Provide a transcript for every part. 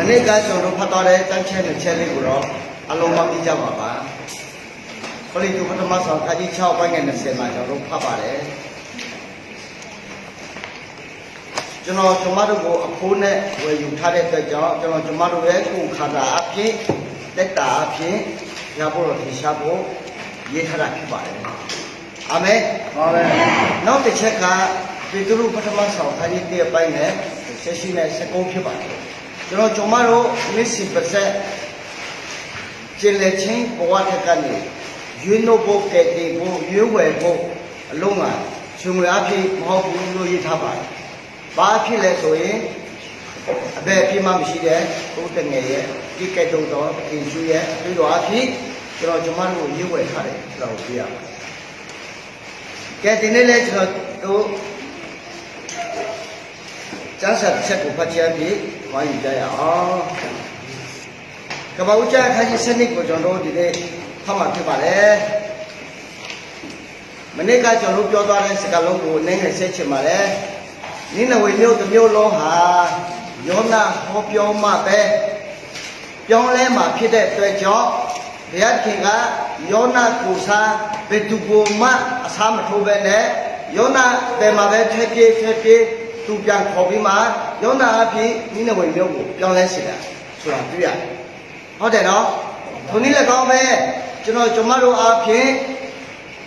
နေ့ကကျွန်တော်ဖတ်တော်တဲ့တန်းချက်နဲ့ချက်လေးကိုတော့အလုံးမပြီးကြပါပါခလိတူပထမဆောင်ခါကြီး6ပိုင်းနဲ့20မှာကျွန်တော်ဖတ်ပါတယ်ကျွန်တော်ကျမတို့ကိုအဖိုးနဲ့ဝယ်ယူထားတဲ့အတွက်ကြောင့်ကျွန်တော်ကျမတို့ရဲ့ကိုယ်ခန္ဓာအဖြစ်တက်တာအဖြစ်ရဖို့တော့ထင်ရှားဖို့ရေးထားတာဖြစ်ပါတယ်အာမင်အာမင်နောက်တစ်ချက်ကပေတရုပထမဆောင်ခါကြီး1ပိုင်းနဲ့ဆက်ရှိနဲ့စကုန်းဖြစ်ပါတယ်ကျွန်တော်ကျမတို့မစ်စီပါဆက်ကျင်လက်ချင်းဘဝတစ်ကနေရွေးနှုတ်ဖို့ကဲ့တင်ဖို့ရွေးဝယ်ဖို့အလုံးကရှင်ငွေအဖြစ်မဟုတ်ဘူးလို့ရေးထားပါတယ်ဘာဖြစ်လဲဆိုရင်အဘယ်ဖြစ်မှမရှိတဲ့ဘုတငယ်ရဲ့ဒီကဲ့သို့သောအင်ရှူရဲ့ပြီးတော့အဖြစ်ကျွန်တော်ကျမတို့ရွေးဝယ်ထားတယ်ဆိုတော့ပြရပါတယ်ကဲဒီနေ့လဲကျွန်တော်တို့ကျမ်းစာချက်ကိုဖတ်ကြပြီးဝိုင်းကြရအောင်ကမ္ဘာဦးကျမ်းခန်းကြီးစနစ်ကိုကျွန်တော်တို့ဒီနေ့ဖတ်မှာဖြစ်ပါတယ်မနေ့ကကျွန်တော်တို့ပြောသွားတဲ့စကားလုံးကိုနည်းနည်းဆက်ချင်ပါတယ်နိနဝေမြို့တစ်မြို့လုံးဟာယောနာဟောပြောမှပဲပြောင်းလဲမှာဖြစ်တဲ့အတွက်ကြောင့်ဘုရားခင်ကယောနာကိုစားဘယ်သူကိုမှအစားမထိုးပဲနဲ့ယောနာဘယ်မှာပဲထက်ပြေးသူပြန်ခေါ်ပြီးမှယောနာအဖြစ်နိနဝေမြို့ကိုပြောင်းလဲစေတာဆိုတာတွေ့ရတယ်ဟုတ်တယ်နော်ဒီနေ့လည်းကောင်းပဲကျွန်တော်ကျမတို့အဖြစ်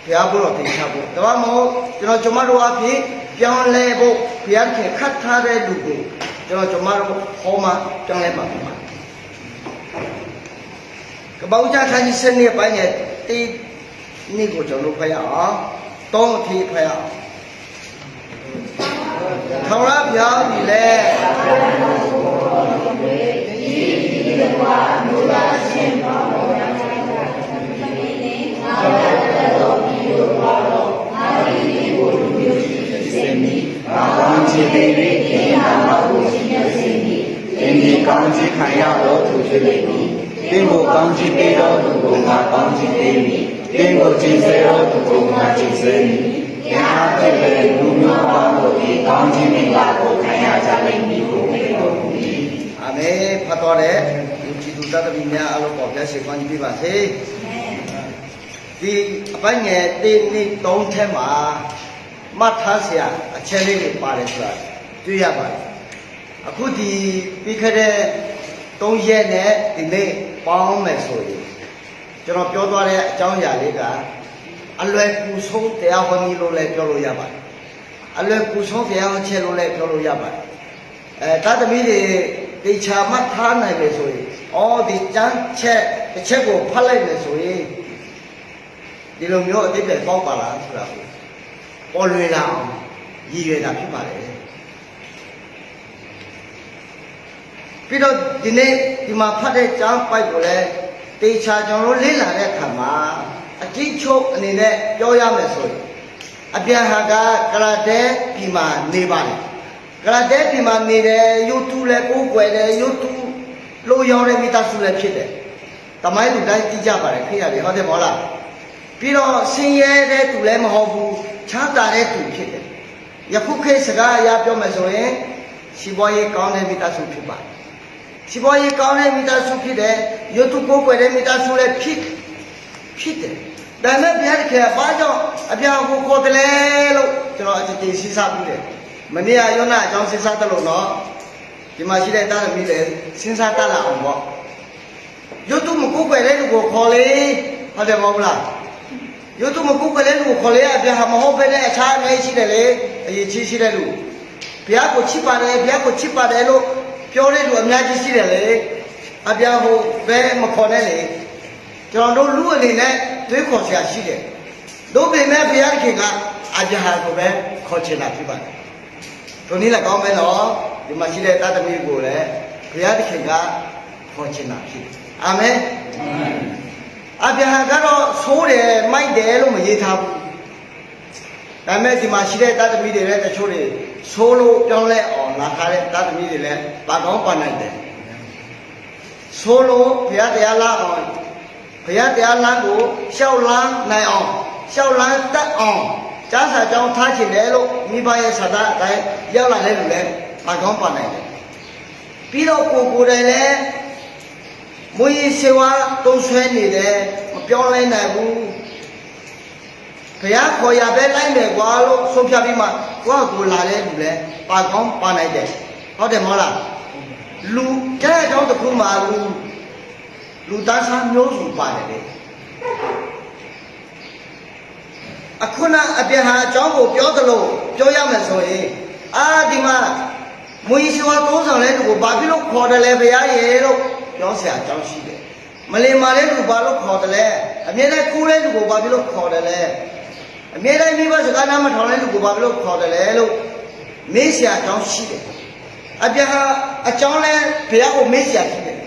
ဘုရားဘုရားသင်ချဖို့ဒါမှမဟုတ်ကျွန်တော်ကျမတို့အဖြစ်ပြောင်းလဲဖို့ဘုရားခင်ခတ်ထားတဲ့လူကိုကျွန်တော်ကျမတို့ဟောမှပြောင်းလဲမှာဖြစ်ပါတယ်ကပ္ပဦးကျခန်းကြီး7နှစ်ပိုင်းရဲ့ဒီနေ့ကိုကျွန်တော်ဖတ်ရအောင်တောင်းအဖြစ်ဖတ်ရအောင်ထောင်ရပြားပြီလေဒီကွာမူလာရှင်ပါဘောရတာငါတော့ဒီလိုပါတော့ငါဒီကိုလူမျိုးရှိစေမီဘာကောင်းချစ်ပေလေဒီဟာကိုရှင်ရစေမီအင်းဒီကောင်းချစ်ခံရတော့သူဖြစ်လေပြီတင်းကိုကောင်းချစ်ပေးတော့သူကိုငါကောင်းချစ်ပေးမည်တင်းကိုချစ်စေတော့သူကိုငါချစ်စေမည်ညာတဲ့လူမျိုးပေါင်းတို့ဒီကောင်းချစ်မင်္ဂလာကိုခံရကြလိမ့်မည်ကိုပြောတော်မူ၏အာမင်ဖတ်တော်တဲ့လူကြီးသူတတ်သမီးများအလုံးပေါ်ပြည့်စုံပါကြပါစေဒီအပိုင်းငယ်1 2 3ထဲမှာမှတ်ထားစရာအချက်လေးတွေပါတယ်ဆိုတာတွေ့ရပါတယ်အခုဒီပြီးခဲ့တဲ့3ရက်နဲ့ဒီနေ့ပေါင်းမယ်ဆိုရင်ကျွန်တော်ပြောသွားတဲ့အကြောင်းအရာလေးကအလွယ်ကူဆုံးတရားဟောနည်းလို့လည်းပြောလို့ရပါတယ်အလွယ်ကူဆုံးတရားဟောချက်လို့လည်းပြောလို့ရပါတယ်တာသမီးတွေတေချာမှတ်ထားနိုင်တယ်ဆိုရင်ဒီကျမ်းချက်တစ်ချက်ကိုဖတ်လိုက်မယ်ဆိုရင်ဒီလိုမျိုးအတိတ်ပဲပေါက်ပါလားဆိုတာကိုပေါ်လွင်လာအောင်ရည်ရွယ်တာဖြစ်ပါတယ်ပြီးတော့ဒီနေ့ဒီမှာဖတ်တဲ့ကျမ်းပိုက်ကိုလည်းတေချာကျွန်တော်တို့လေ့လာတဲ့အခါမှာအကြည့်ချုပ်အနေနဲ့ပြောရမယ်ဆိုရင်အပြန်ဟာကကရာတဲပြည်မှာနေပါတယ်ကရာတဲပြည်မှာနေတယ်ရုပ်တုလည်းကိုယ်ွယ်တယ်ရုပ်တုလိုရောတဲ့မိသားစုလည်းဖြစ်တယ်တမိုင်းလူတိုင်းသိကြပါတယ်ခေတ်ရတယ်ဟုတ်တယ်မဟုတ်လားပြီးတော့ဆင်းရဲတဲ့သူလည်းမဟုတ်ဘူးချမ်းသာတဲ့သူဖြစ်တယ်ယခုခေတ်စကားအရပြောမယ်ဆိုရင်စီးပွားရေးကောင်းတဲ့မိသားစုဖြစ်ပါတယ်စီးပွားရေးကောင်းတဲ့မိသားစုဖြစ်တယ်ရုပ်တုကိုယ်ွယ်တဲ့မိသားစုလည်းဖြစ်တယ်ဒါနဲ့ဘုရားတခင်ဘာကြောင့်အပြောင်းကိုခေါ်တယ်လဲလို့ကျွန်တော်အကြည့်စဉ်းစားပြီးတယ်မနေ့ကယောနာအကြောင်းစဉ်းစားတယ်လို့နော်ဒီမှာရှိတဲ့တာသမီးတွေစဉ်းစားတတ်လာအောင်ပေါ့ရုပ်တုမကိုယ်ွယ်တဲ့လူကိုခေါ်လေဟုတ်တယ်မဟုတ်လားရုပ်တုမကိုယ်ွယ်တဲ့လူကိုခေါ်လေအပြောင်းမဟုတ်ပဲနဲ့အခြားအများကြီးရှိတယ်လေအရေးကြီးရှိတဲ့လူဘုရားကိုချစ်ပါတယ်ဘုရားကိုချစ်ပါတယ်လို့ပြောတဲ့လူအများကြီးရှိတယ်လေအပြောင်းဟိုဘယ်မခေါ်နဲ့လေကျွန်တော်တို့လူအနေနဲ့တွေးခေါ်ဆရာရှိတယ်တို့ပေမဲ့ဘုရားခင်ကအပြဟာကိုပဲခေါ်ချင်တာဖြစ်ပါတယ်ဒီနေ့လည်းကောင်းမယ်နော်ဒီမှာရှိတဲ့တသမီးကိုလည်းဘုရားခင်ကခေါ်ချင်တာဖြစ်အာမင်အပြဟာကတော့သိုးတယ်မိုက်တယ်လို့မရေးထားဘူးဒါပေမဲ့ဒီမှာရှိတဲ့တသမီးတွေလည်းတချို့တွေသိုးလို့ပြောင်းလဲအောင်လာထားတဲ့တသမီးတွေလည်းပါကောင်းပါနိုင်တယ်သိုးလို့ဘုရားတရားလာအောင်ဘုရားတရားလမ်းကိုရှောက်လန်းနိုင်အောင်ရှောက်လန်းတတ်အောင်ကျမ်းစာကြောင်းထားချင်တယ်လို့မိဘရဲ့စာသားအတိုင်းရောက်လာတဲ့လူလည်းပါကောင်းပါနိုင်တယ် ပြီးတော့ကိုယ်တိုင်လည်းမွေးစေဝါတုံးဆွဲနေတယ်မပြောလိုက်နိုင်ဘူးဘုရားခေါ်ရပဲလိုက်မယ်ကွာလို့ဆုံးဖြတ်ပြီးမှကိုလာတဲ့လူလည်းပါကောင်းပါနိုင်တယ်ဟုတ်တယ်မဟုတ်လားလူကျဲကြောင်းတစ်ခုမှလူသားစားမျိုးစုပါတယ်လေအခုနအပြန်ဟာအကြောင်းကိုပြောသလိုပြောရမယ်ဆိုရင်ဒီမှာမွေးစေဝါသုံးဆောင်တဲ့လူကိုဘာဖြစ်လို့ခေါ်တယ်လဲဘုရားရေလို့ပြောစရာအကြောင်းရှိတယ်မလီမာတဲ့လူဘာလို့ခေါ်တယ်လဲအမြဲတမ်းကူးတဲ့လူကိုဘာဖြစ်လို့ခေါ်တယ်လဲအမြဲတမ်းမိဘစကားနားမထောင်တဲ့လူကိုဘာဖြစ်လို့ခေါ်တယ်လဲလို့မေးစရာအကြောင်းရှိတယ်အပြန်ဟာအကြောင်းလဲဘုရားကိုမေးစရာရှိတယ်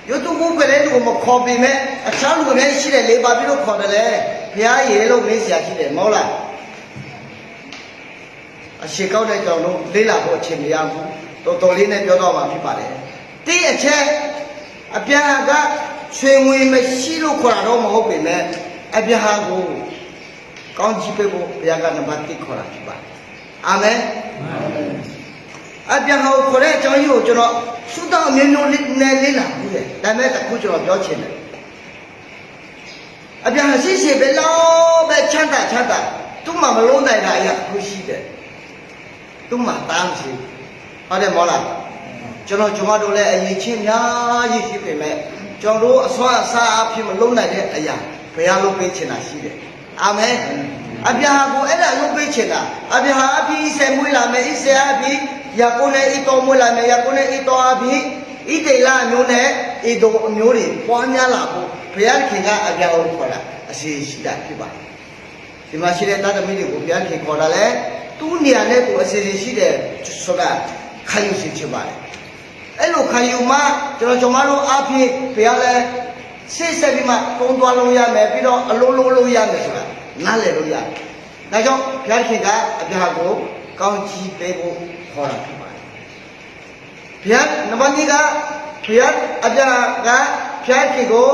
ရုပ်တုဘုခွေတဲ့လူကိုမခေါ်ပေမဲ့အခြားလူတွေရှိတယ်လေဘာဖြစ်လို့ခေါ်တယ်လဲဘုရားရေလို့မေးစရာရှိတယ်မဟုတ်လားအရှိကောက်တဲ့ကြောင့်လို့လေးလာဖို့အချိန်မရဘူးတော်လေးနဲ့ပြောတော့မှာဖြစ်ပါတယ်တိအချက်အပြန်ကဆွေငွေမရှိလို့ခေါ်တာတော့မဟုတ်ပေမဲ့အပြန်ဟာကိုကောင်းချီးပေးဖို့ဘုရားကနံပါတ်1ခေါ်တာဖြစ်ပါတယ်အာမင်အပြန်ဟာကိုခေါ်တဲ့အကြောင်းကြီးကိုကျွန်တော်သုတောအမျိုးမျိုးနဲ့လေးလာဘူးလေဒါပေမဲ့အခုကျွန်တော်ပြောချင်တယ်အပြန်ဟာရှိပဲလို့ပဲချမ်းသာသူ့မှာမလုံးနိုင်တာအရာအခုရှိတယ်သူ့မှာတန်းစီဟုတ်တယ်မဟုတ်လားကျွန်တော်တို့လည်းအရေးချင်းများကြီးရှိပေမဲ့ကျွန်တော်တို့အစွမ်းအစားအဖြစ်မလုံးနိုင်တဲ့အရာဘုရားလုပ်ပေးချင်တာရှိတယ်အာမင်အပြာကိုအဲ့ဒါလုပ်ပေးချင်တာအပြာအပြီးဆယ်မွေးလာမယ်ဣစေအပြီးယာကုနဲ့ဣတော်မွေးလာမယ်ယာကုနဲ့ဣတော်အပြီးဣတေလအမျိုးနဲ့ဣတော်အမျိုးတွေပွားများလာဖို့ဘုရားခင်ကအပြာကိုခေါ်တာအစီရှိတာဖြစ်ပါတယ်ဒီမှာရှိတဲ့သားသမီးတွေကိုဘုရားခင်ခေါ်တာလဲသူ့နေရာနဲ့ကိုအစီရှိတယ်ဆိုတာခံယူစီချင်ပါတယ်အဲ့လိုခံယူမှကျွန်တော်တို့အားဖြင့်ဘုရားလဲစိတ်ဆက်ပြီးမှကုန်းသွားလို့ရမယ်ပြီးတော့အလုံးလုံးလို့ရမယ်ဆိုတာနားလည်လို့ရတယ်ဒါကြောင့်ဘုရားခင်ကအပြာကိုကောင်းချီးပေးဖို့ခေါ်တာဖြစ်ပါတယ်ဘုရားနမကြီးကဘုရားအပြာကဘုရားခင်ကို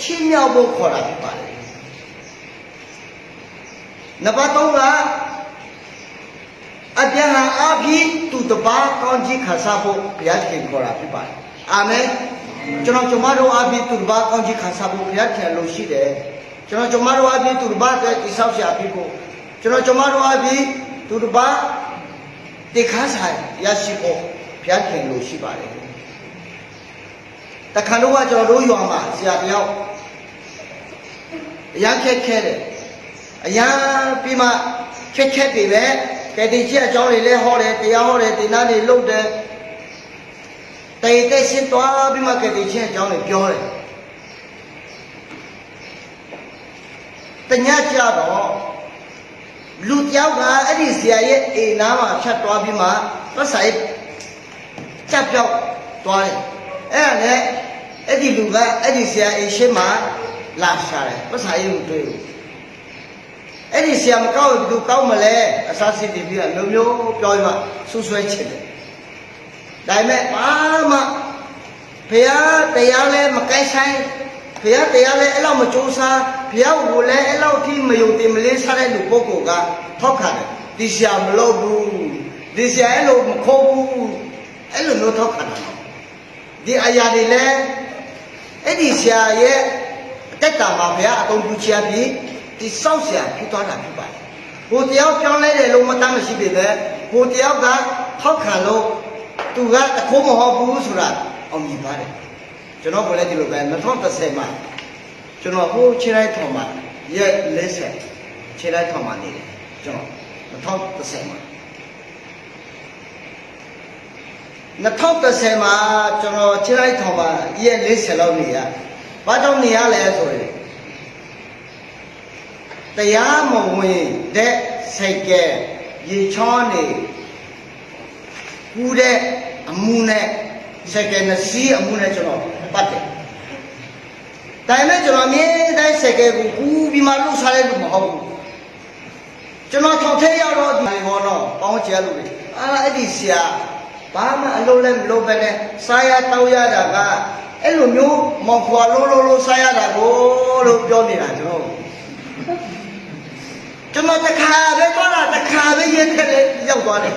ချီးမြှောက်ဖို့ခေါ်တာဖြစ်ပါတယ်နံပါတ်3ကအပြာဟာအပြီးသူတပါးကောင်းချီးခံစားဖို့ဘုရားခင်ခေါ်တာဖြစ်ပါတယ်အာမင်ကျွန်တော်တို့အပြီးသူတပါးကောင်းချီးခံစားဖို့ဘုရားခင်လိုရှိတယ်ကျွန်တော်တို့အပြီးသူတပါးတဲ့တိဆောက်ရှာပြီးဖို့ကျွန်တော်တို့အပြီးသူတပါးတိခါဆိုင်ရရှိဖို့ဘုရားခင်လိုရှိပါတယ်တခါတော့ကကျွန်တော်တို့ရွာမှာဆရာတယောက်အရာခက်တယ်အရာပြီးမှခက်တယ်ပဲကဲဒီချက်အကြောင်းတွေလဲဟောတယ်တရားဟောတယ်ဒီနာတွေလုပ်တယ်တိတ်တိတ်ရှင်းသွားပြီးမှကဲဒီချက်အကြောင်းတွေပြောတယ်တညကြတော့လူတယောက်ကအဲ့ဒီဆရာရဲ့အိမ်နားမှာဖြတ်သွားပြီးမှပတ်ဆိုင်ချက်ပြောက်သွားတယ်အဲ့ဒါနဲ့အဲ့ဒီလူကအဲ့ဒီဆရာအိမ်ရှင်းမှာလာရှာတယ်ပတ်ဆိုင်ကိုတွေ့ဘူးအဲ့ဒီဆရာမကောက်ဘူးကောက်မလဲအစားစစ်ပြီးပြီးမျိုးမျိုးပြောပြီးမှဆူဆွဲချင်တယ်ဒါပေမဲ့ဘာမှဘုရားတရားလဲမကိုက်ဆိုင်ဘုရားတရားလဲအဲ့လောက်မကြိုးစားဘုရားကိုလည်းအဲ့လောက်ထိမယုံတင်မလေးစားတဲ့လူပုဂ္ဂိုလ်ကထောက်ခံတယ်ဒီဆရာမလုပ်ဘူးဒီဆရာအဲ့လိုမခေါ်ဘူးအဲ့လိုမျိုးထောက်ခံတယ်ဒီအရာတွေလဲအဲ့ဒီဆရာရဲ့အတက်တာမှာဘုရားအသုံးပြုချပြီးဒီစောက်ဆရာဖြစ်သွားတာဖြစ်ပါတယ်ဟိုတယောက်ပြောင်းလဲတယ်လို့မတမ်းမရှိပေမဲ့ဟိုတယောက်ကထောက်ခံလို့သူကတခိုးမဟုတ်ဘူးဆိုတာအောင်မြင်ပါတယ်ကျွန်တော်ကလည်းဒီလိုပဲ2010မှာကျွန်တော်ဟိုခြေလိုက်ထောင်မှာရက်40ခြေလိုက်ထောင်မှာနေတယ်ကျွန်တော်2010မှာ2010မှာကျွန်တော်ခြေလိုက်ထောင်မှာရက်40လောက်နေရဘာကြောင့်နေရလဲဆိုရင်တရားမဝင်တဲ့စိတ်ကဲရေချောနေကူးတဲ့အမှုနဲ့စိတ်ကဲနစီအမှုနဲ့ကျွန်တော်ပတ်တယ်ဒါပေမဲ့ကျွန်တော်မြင်တဲ့စိတ်ကဲကိုကူးပြီးမှလှုပ်ရှားတဲ့လူမဟုတ်ဘူးကျွန်တော်ထောက်ထဲရောက်တော့ဒီဘောတော့ပေါင်းချဲလို့လေအဲ့ဒီဆရာဘာမှအလုပ်လည်းမလုပ်ပဲနဲ့စားရတောက်ရတာကအဲ့လိုမျိုးမောင်ခွာလို့စားရတာကိုလို့ပြောနေတာကျွန်တော်တခါပဲတော့တခါပဲရဲထဲရောက်သွားတယ်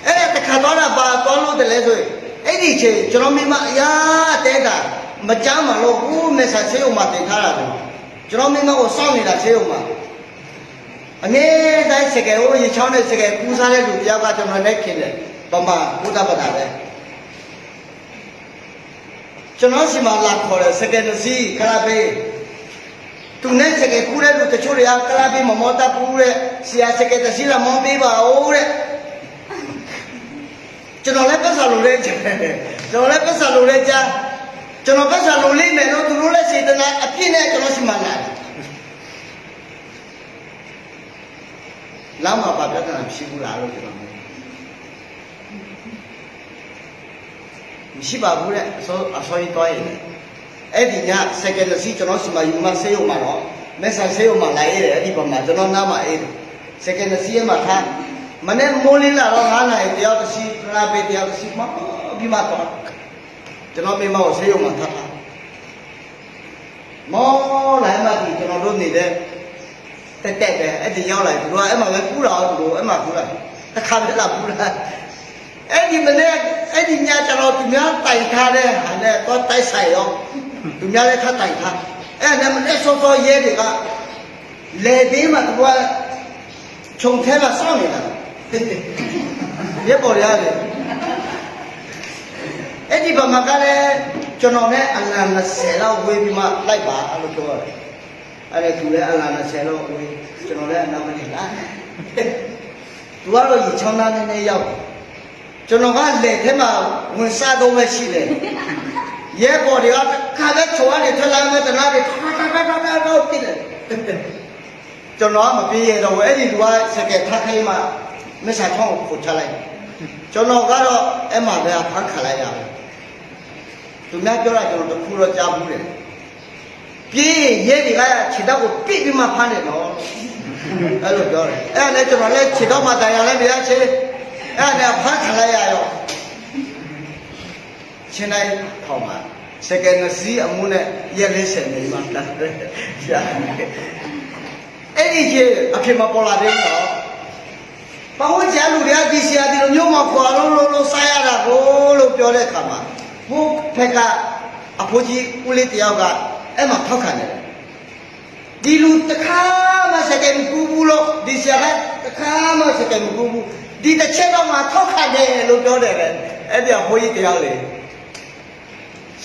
အဲ့ဒါတခါ ခါသွားတာပါသွားလို့တလဲဆိုအဲ့ဒီချိန်ကျွန်တော်မိမအရာတဲတာမကြမ်းမလို့ဦးမေဆာဆေးုံမှာတင်ထားတာတော့ကျွန်တော်မိမကိုစောင့်နေတာဆေးုံမှာအငယ်တိုင်းစကယ်ဟိုရေချောင်းနဲ့စကယ်ကူးစားတဲ့လူတယောက်ကကျွန်တော်နဲ့ခင်တယ်ပမာဘုဒ္ဓဘာသာပဲကျွန်တော်စီမလာခေါ်တယ်စကယ်စီခလာပေးသူနဲ့စကယ်ကူးတဲ့လူတချို့တွေကခလာပေးမမောတာပူတဲ့ဆရာစကယ်တစီလာမောင်းပေးပါဦးတဲ့ကျွန်တော်လည်းပတ်စာလိုလဲကျွန်တော်လည်းပတ်စာလိုလဲကြားကျွန်တော်ပတ်စာလိုလိမ့်မယ်လို့သူတို့လည်းစေတနာအပြည့်နဲ့ကျွန်တော်စီမလာတယ်လမ်းမှာပါပြဿနာမရှိဘူးလားလို့ကျွန်တော်မရှိပါဘူးတဲ့အစောကြီးတွားရင်အဲ့ဒီညစက္ကန့်စီကျွန်တော်စီမယူမဆေးရုံမှာတော့မက်ဆာဆေးရုံမှာလာရတယ်အဲ့ဒီပုံမှာကျွန်တော်နားမှာအေးစက္ကန့်စီမှာထားမနေ့မိုးလင်းလာတော့9 နာရီတယောက်တစ်စီခလာပေးတယောက်တစ်စီမပြီးမှတော့ကျွန်တော်မိမကိုဆေးရုံမှာထားမောလာမှဒီကျွန်တော်တို့နေတဲ့တက်ပဲအဲ့ဒီရောက်လာသူကအဲ့မှာပဲပူလာအောင်သူအဲ့မှာပူလာတစ်ခါတည်းလာပူလာအဲ့ဒီမနေ့အဲ့ဒီညကျွန်တော်သူများတိုင်ထားတဲ့ဟာနဲ့တော့တိုက်ဆိုင်ရောသူများလည်းထပ်တိုင်ထားအဲ့ဒါနဲ့မနေ့စောစောရဲတွေကလေသေးမှသူကခြုံထဲမှာစောင့်နေတာရဲပေါ်ရတယ်အဲ့ဒီဗမာကလည်းကျွန်တော်နဲ့အလံ20လောက်ဝေးပြီးမှလိုက်ပါအဲ့လိုပြောရတယ်အဲ့ဒါသူလည်းအလံ20လောက်ဝေးကျွန်တော်လည်းအနောက်ကနေလာသူကတော့ရေချောင်းသားနဲ့ရောက်ကျွန်တော်ကလက်ထဲမှာဝင်စားတော့ပဲရှိတယ်ရဲပေါ်တွေကခါကချောရနေထွက်လာမှတနာတွေတော့ပြစ်တယ်ကျွန်တော်ကမပြေရတော့အဲ့ဒီလူကစကယ်ထားခိုင်းမှမဆာချောင်းကိုချလိုက်ကျွန်တော်ကတော့အဲ့မှာပဲဖမ်းခါလိုက်ရတယ်သူများပြောတာကျွန်တော်တခုတော့ကြားဘူးတယ်ပြေးရဲတွေကခြေတော့ကိုပြစ်ပြီးမှဖမ်းတယ်နော်အဲ့လိုပြောတယ်အဲ့ဒါနဲ့ကျွန်တော်လည်းခြေတော့မှတိုင်ရလဲမရချေအဲ့ဒါဖမ်းခါလိုက်ရရောချင်းတိုင်းထောက်မှာစကယ်စီအမှုနဲ့ရက်လေးစင်နေမှာတာရှာအဲ့ဒီကြီးအဖြစ်မပေါ်လာသေးဘူးနော်ဘာလို့ကြာလူတွေကဒီဆရာဒီလိုမျိုးမခွာလို့စားရတာကိုလို့ပြောတဲ့အခါမှာဘုဖက်ကအဖိုးကြီးဦးလေးတယောက်ကအဲ့မှာထောက်ခံတယ်ဒီလူတခါမှစကယ်မကူဘူးလို့ဒီဆရာကတခါမှစကယ်မကူဘူးဒီတစ်ချက်တော့မှထောက်ခံတယ်လို့ပြောတယ်လေအဲ့ဒီအဖိုးကြီးတယောက်လေ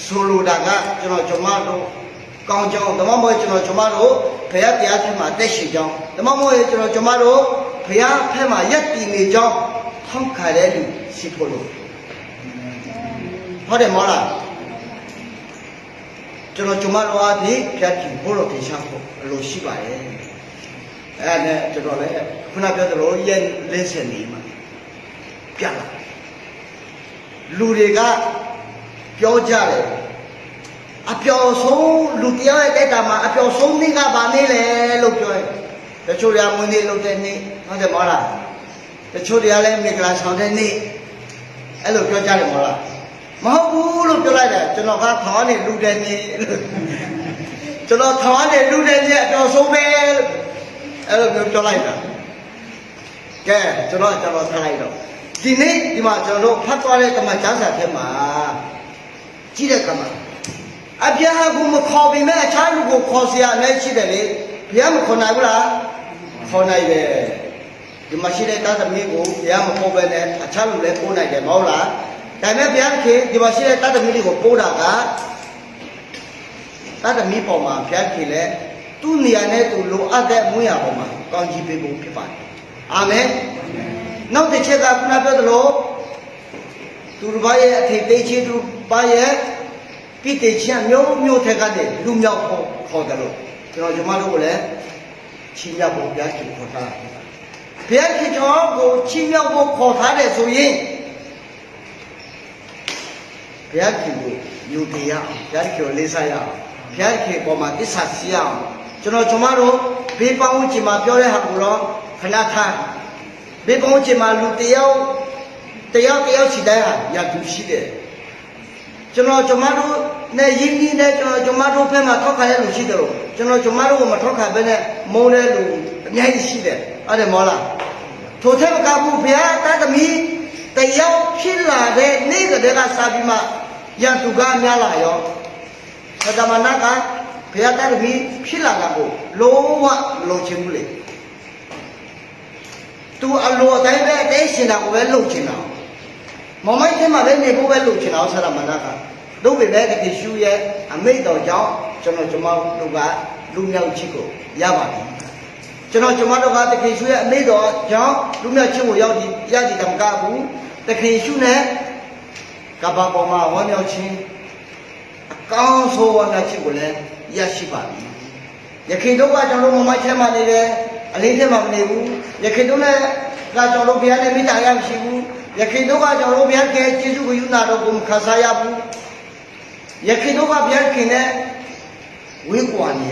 ဆိုလိုတာကကျွန်တော်ကျမတို့ကောင်းကြောင်းဓမ္မမို့ကျွန်တော်ကျမတို့ဘုရားတရားထဲမှာတက်ရှိကြောင်းဓမ္မမို့ကျွန်တော်ကျမတို့ဘုရားဖက်မှာယက်တည်နေကြောင်းထောက်ခံတဲ့လူရှိဖို့လို့ဟုတ်တယ်မဟုတ်လားကျွန်တော်ကျမတို့အပြင်ဖြတ်ကြည့်ဖို့လို့တင်ရှားဖို့အလိုရှိပါတယ်အဲ့ဒါနဲ့ကျွန်တော်လည်းခုနပြောသလိုရဲ့လေးစင်နေမှာပြလာလူတွေကပြောကြတယ်အပျော်ဆုံးလူတယောက်ရဲ့တက်တာမှာအပျော်ဆုံးနေ့ကဘာနေ့လဲလို့ပြောတယ်တချို့တွေကမွေးနေ့လုပ်တဲ့နေ့ဟုတ်တယ်မဟုတ်လားတချို့တွေကလည်းမင်္ဂလာဆောင်တဲ့နေ့အဲ့လိုပြောကြတယ်မဟုတ်လားမဟုတ်ဘူးလို့ပြောလိုက်တယ်ကျွန်တော်ကထောင်းနေလူတဲ့နေ့ကျွန်တော်ထောင်းနေလူတဲ့နေ့အပျော်ဆုံးပဲအဲ့လိုပြောလိုက်တာကဲကျွန်တော်ထားလိုက်တော့ဒီနေ့ဒီမှာကျွန်တော်တို့ဖတ်သွားတဲ့ကမ္ဘာကျမ်းစာထဲမှာကြည့်တဲ့ကမ္ဘာအပြာကမခေါ်ပြီးမဲ့အခြားလူကိုခေါ်เสียနဲ့ရှိတယ်လေဘုရားမခေါ်နိုင်ဘူးလားခေါ်နိုင်တယ်ဒီမှာရှိတဲ့သားသမီးကိုဘုရားမခေါ်ပဲနဲ့အခြားလူလည်းပို့နိုင်တယ်မဟုတ်လားဒါပေမဲ့ဘုရားခင်ဒီမှာရှိတဲ့သားသမီးတွေကိုပို့တာကသားသမီးပေါ်မှာဘုရားခင်လည်းသူ့နေရာနဲ့သူလိုအပ်တဲ့မွေးရပေါ်မှာကောင်းကြီးပေးဖို့ဖြစ်ပါတယ်အာမင်နောက်တစ်ချက်ကခုနပြောသလိုသူတစ်ပါးရဲ့အထိတ်သိချင်းသူပါရဲ့ပြည့်တည်ချင်းမျိုးထက်ကနေလူမြောက်ဖို့ခေါ်တယ်လို့ကျွန်တော်ညီမတို့ကလည်းချီးမြှောက်ဖို့ဘုရားခင်ခေါ်ထားတယ်ဘုရားခင်ကျွန်တော်ကိုချီးမြှောက်ဖို့ခေါ်ထားတယ်ဆိုရင်ဘုရားခင်ကိုယူတည်ရအောင်ဘုရားခင်ကိုလေးစားရအောင်ဘုရားခင်ပေါ်မှာသစ္စာရှိရအောင်ကျွန်တော်ညီမတို့ဘေးပေါင်းချင်မှာပြောတဲ့ဟာကိုတော့ခဏထားဘေးပေါင်းချင်မှာလူတယောက်ရှိတဲ့ဟာရတူရှိတယ်ကျွန်တော်ကျမတို့နဲ့ရင်းနှီးတဲ့ကျွန်တော်ကျမတို့ဘက်မှာထောက်ခံရလို့ရှိတယ်လို့ကျွန်တော်ကျမတို့ကိုမထောက်ခံဘဲနဲ့မုန်းတဲ့လူအများကြီးရှိတယ်အဲ့ဒါမောလားထိုထက်ကဘူးဘုရားတသမီး แต่ยาวพิลาเดนี่ก็เด็กอาซาบิมายังตุกามีอะไรอ๋อแต่ทำไมนักการพยาตาบีพิลาละกูโลวะโลชิมุเลตัวอัลโลใจเบ้เดชินากูเบ้โลชินามองไม่ใช่มาเบ้เนี่ยกูเบ้โลชินาสารมันนักการดูไปเบ้ก็ที่ชูเย่อเมริกาเจ้าจนเราจะมาดูว่าลูกเมียอุชิโกยาบาดีจนเราจะมาดูว่าที่ชูเย่อเมริกาเจ้าลูกเมียอุชิโกยาดีทำการบูแต่ที่ชูเนี่ยกับบ้าปอมาวันเมียอุชิก้าวโซ่วันเมียอุชิโกเลยยาชิบาดีอยากคิดดูว่าจังเรามองไม่ใช่มาเนี่ยอะไรที่มาเนี่ยบูอยากคิดดูเนี่ยเราจังเราเบียร์เนี่ยไม่ตายยังชิบูอยากคิดดูว่าจังเราเบียร์แค่จิจุกุยุนาเราบุมข้าสายบูอยากคิดดูว่าเบียร์แค่เนี่ยวิกวานี่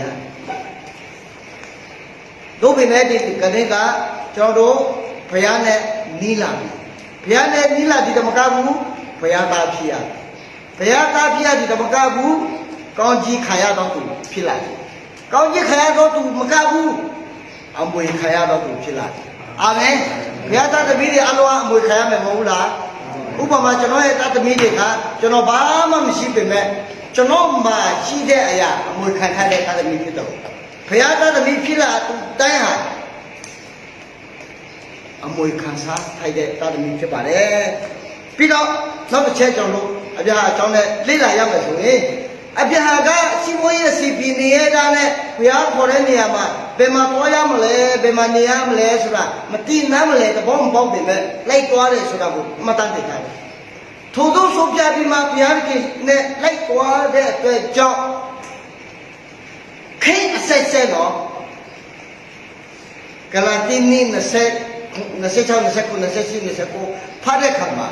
ดูไปเนี่ยที่กันเนี่ยก็จังเราพยานเนี่ยนีลาพยานเนี่ยนีลาที่ทำการบูพยานตาพิยาพยานตาพิยาที่ทำการบูก้อนจีขายต้องถูกพิลาก้อนจีขายต้องถูกมการบูอัมบุยขายต้องถูกพิลาอาเมนพยานตาตะบีดีอัลลอฮ์อัมบุยขายไม่รู้ละอุปมาจังเราตาตะบีดีค่ะจังเราบ้ามันไม่ใช่เป็นแม่จังเรามาชี้ได้อะไรอัมบุยขายได้ตาตะบีพิโตพยานตาตะบีพิลาตุได้หายအမွေခံစားထိုက်တဲ့တာသမီဖြစ်ပါတယ်ပြီးတော့နောက်တစ်ချက်ကြောင့်လို့အပြာအကြောင်းနဲ့လေ့လာရမယ်ဆိုရင်အပြာကစီမွေးရဲ့စီပီနေရတာနဲ့ဘုရားခေါ်တဲ့နေရာမှာဘယ်မှာသွားရမလဲဘယ်မှာနေရမလဲဆိုတာမသိနားမလဲသဘောမပေါက်ပေမဲ့လိုက်သွားတယ်ဆိုတာကိုအမှတ်တမ်းတင်ထားတယ်ထို့သောဆိုပြပြီးမှဘုရားခင်နဲ့လိုက်သွားတဲ့အတွက်ကြောင့်ခိအဆက်ဆက်တော့ဂလာတိနိ26ဖတ်တဲ့ခါမှာ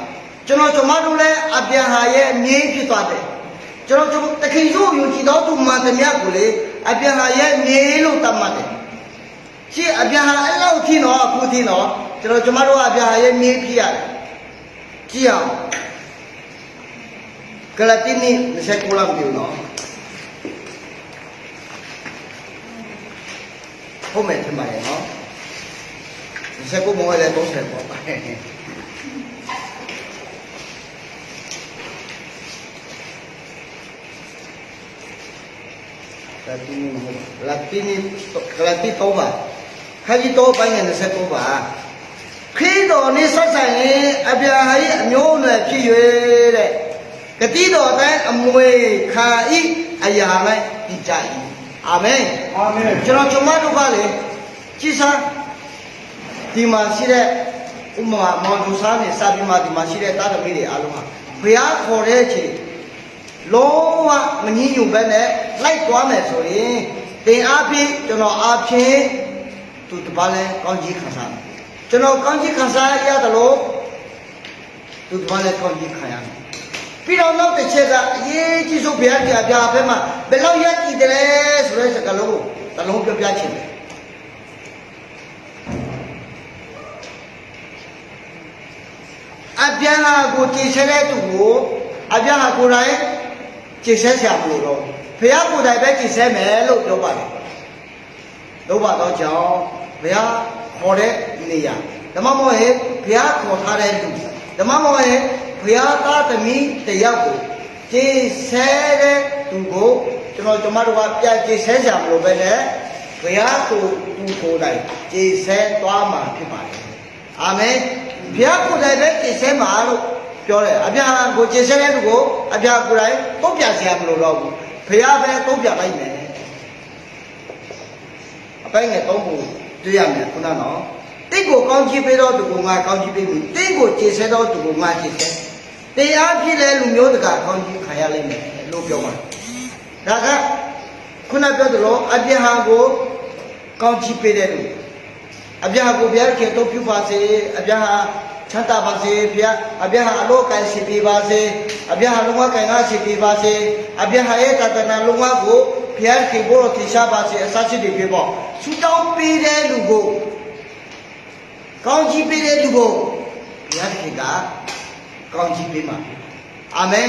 ကျွန်တော်တို့လည်းအပြန်ဟာရဲ့အမြင်ဖြစ်သွားတယ်ကျွန်တော်တခင်ဆိုယူကြည်တော်သူမှန်သမျှကိုလေအပြန်ဟာရဲ့မြေလို့တတ်မှတ်တယ်ရှင်းအပြန်ဟာအဲ့လောက်ထင်းတော့အခုထင်းတော့ကျွန်တော်တို့အပြန်ဟာရဲ့မြေဖြစ်ရတယ်ကြည့်အောင်ဂလာတိနိ29လောက်ပြောနော်ဟုတ်မယ်ထင်ပါတယ်နော်se como el entonces papá latini toba haji to ba yin se toba khi do ni sat sai ni abya hai amyo ne phit yue de kati do tai amwe kha i aya lai ti jai amen amen ကျွန်တော်တို့ကလေကြည်စားဒီမှာရှိတဲ့ဥမာမောင်သူစားနေစာပြီးမှဒီမှာရှိတဲ့တာသမီးတွေအားလုံးဟာဘုရားခေါ်တဲ့အချိန်လုံးဝမငြင်းညူပဲနဲ့လိုက်သွားမယ်ဆိုရင်တင်အားဖြင့်ကျွန်တော်အားဖြင့်သူတပါးလဲကောင်းကြီးခံစားမယ်ကျွန်တော်ကောင်းကြီးခံစားရတယ်လို့သူတပါးလဲကောင်းကြီးခံရမယ်ပြီးတော့နောက်တစ်ချက်ကအရေးကြီးဆုံးဘုရားကြီးအပြာဘက်မှာဘယ်လောက်ရည်ကြည်တယ်လဲဆိုတဲ့စကားလုံးကိုတလုံးပြောပြချင်တယ်အပြန်ဟာကိုကြည်ဆဲတဲ့သူကိုအပြန်ဟာကိုယ်တိုင်ကြည်ဆဲဆရာမလို့တော့ဘုရားကိုယ်တိုင်ပဲကြည်ဆဲမယ်လို့ပြောပါတယ်လို့ပါတော့ကြောင့်ဘုရားခေါ်တဲ့နေရာဓမ္မမောဟေဘုရားခေါ်ထားတဲ့လူဓမ္မမောဟေဘုရားသားသမီးတယောက်ကိုကြည်ဆဲတဲ့သူကိုကျွန်တော်တို့ကပြန်ကြည်ဆဲဆရာမလို့ပဲနဲ့ဘုရားကိုသူကိုယ်တိုင်ကြည်ဆဲသွားမှာဖြစ်ပါတယ်အာမင်ဘုရားကိုယ်တိုင်ပဲကြည်ဆဲမှာလို့ပြောတယ်အပြာကိုကြည်ဆဲတဲ့လူကိုအပြာကိုယ်တိုင်တုံ့ပြန်ဆရာမလို့တော့ဘူးဘုရားပဲတုံ့ပြန်လိုက်မယ်အပိုင်းငယ်သုံးခုတွေ့ရမယ်ခုနကတော့တိတ်ကိုကောင်းချီးပေးတော့သူကငါကောင်းချီးပေးပြီတိတ်ကိုကြည်ဆဲတော့သူကငါကြည်ဆဲတရားဖြစ်တဲ့လူမျိုးတကာကောင်းချီးခံရလိမ့်မယ်လို့ပြောမှာဒါကခုနပြောသလိုအပြာကိုကောင်းချီးပေးတဲ့လူအပြာကိုဘုရားခင်တို့ပြုပါစေအပြာချမ်းသာပါစေဘုရားအပြာအလောကရှိပေးပါစေအပြာလုံးဝကံကရှိပေးပါစေအပြာရဲ့တဏ္ဍာလုံးဝကိုဘုရားခင်ဘိုးတော်ထိရှားပါစေအစရှိတွေပြပေါ့ဆူတောင်းပေးတဲ့လူကိုကောင်းချီးပေးတဲ့လူကိုဘုရားခင်ကကောင်းချီးပေးမှာအာမင်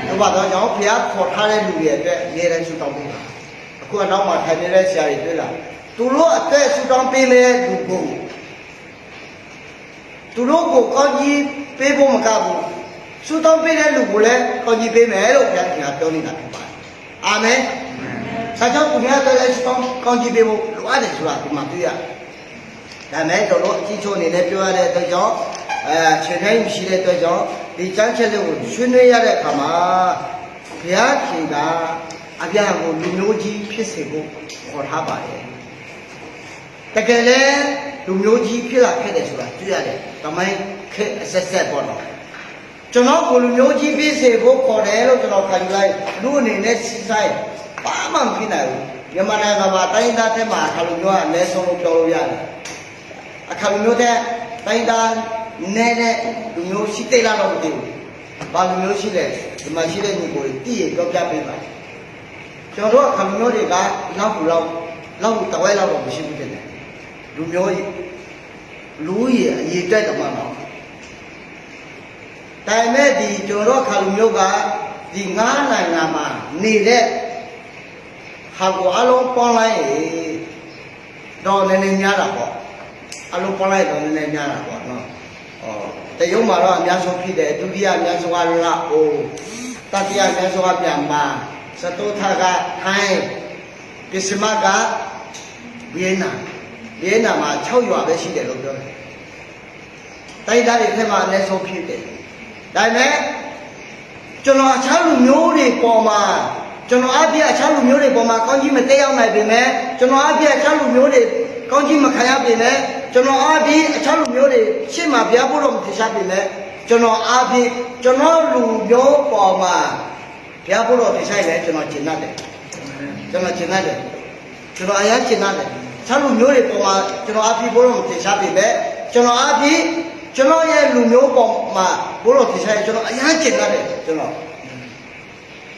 တို့ပါတော့ကြောင့်ဘုရားခေါ်ထားတဲ့လူတွေအတွက်အမြဲတမ်းဆူတောင်းပေးပါအခုအနောက်မှာထိုင်နေတဲ့ဆရာတွေတွေ့လားသူတို့အသက်ဆူတောင်းပေးမဲ့လူကိုသူတို့ကိုကောင်းကြီး ပေးဖို့မကဘူးဆူတောင်းပေးတဲ့လူကိုလည်းကောင်းကြီးပေးမယ်လို့ဘုရားခင်ဗျာပြောနေတာဖြစ်ပါတယ်အာမင်ဒါကြောင့်ဘုရားတော်လည်းဆူတောင်းကောင်းကြီးပေးဖို့လိုအပ်တယ်ဆိုတာဒီမှာတွေ့ရတယ်ဒါမဲ့တော်တော်အကြီးချိုးအနေနဲ့ပြောရတဲ့အတွက်ကြောင့်ခြေထိုင်းမရှိတဲ့အတွက်ကြောင့်ဒီကျမ်းချက်လေးကိုဆွေးနွေးရတဲ့အခါမှာဘုရားခင်ကအပြာကိုလူမျိုးကြီးဖြစ်စေဖို့ခေါ်ထားပါတယ်တကယ်လဲလူမျိုးကြီးဖြစ်လာခဲ့တယ်ဆိုတာတွေ့ရတယ်။တမိုင်းခက်အဆက်ဆက်ပေါ့နော်။ကျွန်တော်ကိုလူမျိုးကြီးဖြစ်စေဖို့ခေါ်တယ်လို့ကျွန်တော်ခံယူလိုက်လူအနေနဲ့စီဆိုင်ဘာမှမဖြစ်နိုင်ဘူး။မြန်မာနိုင်ငံမှာတိုင်းသားတဲ့မှာအခါလူမျိုးကအနည်းဆုံးလို့ပြောလို့ရတယ်။အခါလူမျိုးတဲ့တိုင်းသားနဲ့လူမျိုးရှိသေးလားတော့မသိဘူး။ဘာလူမျိုးရှိလဲဒီမှာရှိတဲ့ညီကိုတည်ရပြောပြပေးပါ။ကျွန်တော်အခါလူမျိုးတွေကလောက်တဝဲလောက်တော့မရှိဘူးတဲ့။လူမျိုးလူရဲ့အရေးတက်တယ်မှာတော့ဒါပေမဲ့ဒီကျွန်တော်ခါလူမျိုးကဒီငါးနိုင်ငံမှာနေတဲ့ဟာကိုအလုံးပေါင်းလိုက်တော့နည်းနည်းများတာပေါ့အလုံးပေါင်းလိုက်တော့နည်းနည်းများတာပေါ့နော်တရုတ်မှာတော့အများဆုံးဖြစ်တယ်ဒုတိယအများဆုံးကလာအိုတတိယအများဆုံးကမြန်မာစတုထကထိုင်းပစ္စမကဗီယက်နမ်မှာ6ရွာပဲရှိတယ်လို့ပြောတယ်။တိုင်းသားတွေထဲမှာအနည်းဆုံးဖြစ်တယ်။ဒါပေမဲ့ကျွန်တော်အခြားလူမျိုးတွေပေါ်မှာကျွန်တော်အပြည့်အခြားလူမျိုးတွေပေါ်မှာကောင်းကြီးမတက်ရောက်နိုင်ပေမဲ့ကျွန်တော်အပြည့်အခြားလူမျိုးတွေကောင်းကြီးမခံရပေမဲ့ကျွန်တော်အပြည့်အခြားလူမျိုးတွေရှေ့မှာဘုရားဖို့တော့မထင်ရှားပေမဲ့ကျွန်တော်အပြည့်ကျွန်တော်လူမျိုးပေါ်မှာဘုရားဖို့တော့ထင်ရှားတယ်ကျွန်တော်ကျင့်တတ်တယ်။ကျွန်တော်ကျင့်တတ်တယ်။ကျွန်တော်အရင်ကျင့်တတ်တယ်။ကျွန်တော်မျိုးတွေပေါ်မှာကျွန်တော်အပြည့်ဘိုးတော်ကိုထင်ရှားပြီပဲကျွန်တော်အပြည့်ကျွန်တော်ရဲ့လူမျိုးပေါ်မှာဘိုးတော်ထင်ရှားရင်ကျွန်တော်အရင်ကျင့်ရတယ်ကျွန်တော်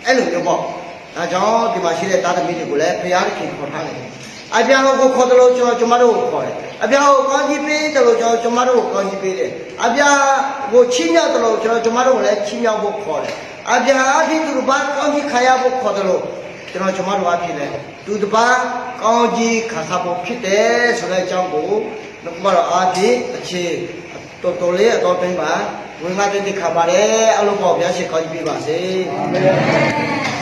အဲ့လိုမျိုးပေါ့ဒါကြောင့်ဒီမှာရှိတဲ့သားသမီးတွေကိုလည်းဘုရားသခင်ခေါ်ထားတယ်အပြာကိုခေါ်တယ်လို့ကျွန်တော်တို့ကိုခေါ်တယ်အပြာကိုကောင်းကြီးပေးတယ်လို့ကျွန်တော်တို့ကိုကောင်းကြီးပေးတယ်အပြာကိုချီးမြှောက်တယ်လို့ကျွန်တော်တို့ကိုလည်းချီးမြှောက်ဖို့ခေါ်တယ်အပြာအပြည့်သူတို့ဘာကောင်းကြီးခါရဖို့ခေါ်တယ်လို့ကျွန်တော်တို့အဖြစ်လဲသူတပါကောင်းကြီးခါစားဖို့ဖြစ်တယ်ဆိုတဲ့အကြောင်းကိုနောက်မှတော့အားဖြင့်အခြေတော်လေးအတော်တိုင်းပါဝင်ငါတဲ့ခါပါတယ်အလုံးပေါ်ဘုရားရှိခိုးကြည့်ပါစေအာမင်